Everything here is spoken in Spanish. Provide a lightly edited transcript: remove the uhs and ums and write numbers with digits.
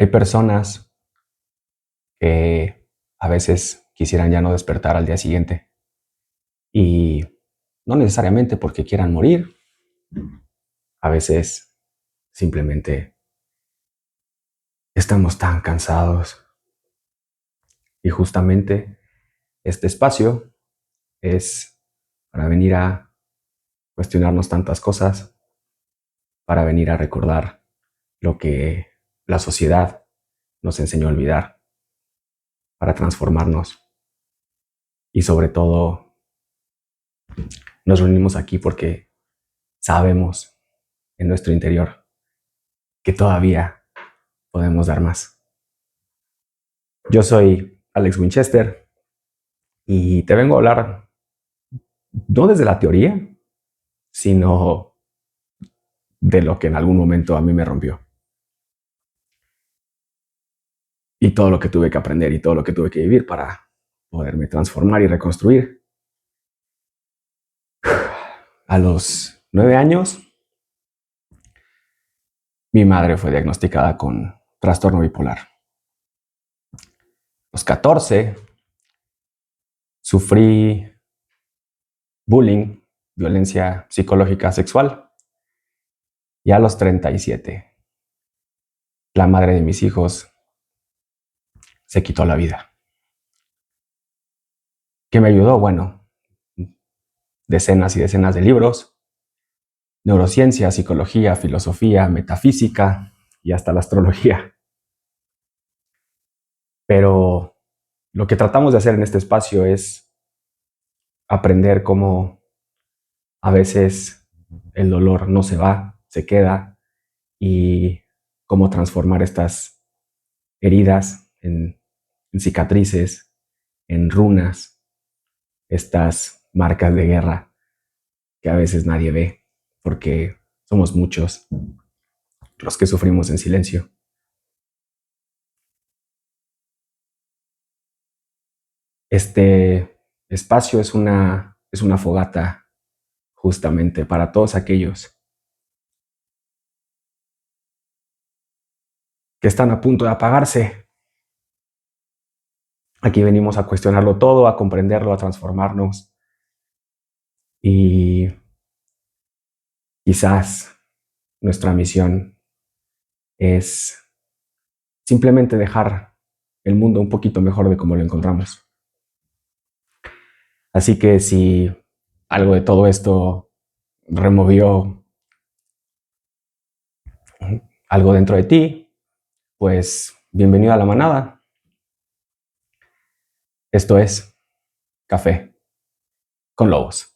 Hay personas que a veces quisieran ya no despertar al día siguiente y no necesariamente porque quieran morir, a veces simplemente estamos tan cansados y justamente este espacio es para venir a cuestionarnos tantas cosas, para venir a recordar lo que la sociedad nos enseñó a olvidar, para transformarnos y sobre todo nos reunimos aquí porque sabemos en nuestro interior que todavía podemos dar más. Yo soy Alex Winchester y te vengo a hablar no desde la teoría, sino de lo que en algún momento a mí me rompió. Y todo lo que tuve que aprender y todo lo que tuve que vivir para poderme transformar y reconstruir. A los 9 años, mi madre fue diagnosticada con trastorno bipolar. A los 14, sufrí bullying, violencia psicológica sexual. Y a los 37, la madre de mis hijos se quitó la vida. ¿Qué me ayudó? Bueno, decenas y decenas de libros, neurociencia, psicología, filosofía, metafísica y hasta la astrología. Pero lo que tratamos de hacer en este espacio es aprender cómo a veces el dolor no se va, se queda, y cómo transformar estas heridas en cicatrices, en runas, estas marcas de guerra que a veces nadie ve, porque somos muchos los que sufrimos en silencio. Este espacio es una fogata justamente para todos aquellos que están a punto de apagarse. Aquí venimos a cuestionarlo todo, a comprenderlo, a transformarnos y quizás nuestra misión es simplemente dejar el mundo un poquito mejor de como lo encontramos. Así que si algo de todo esto removió algo dentro de ti, pues bienvenido a la manada. Esto es Café con Lobos.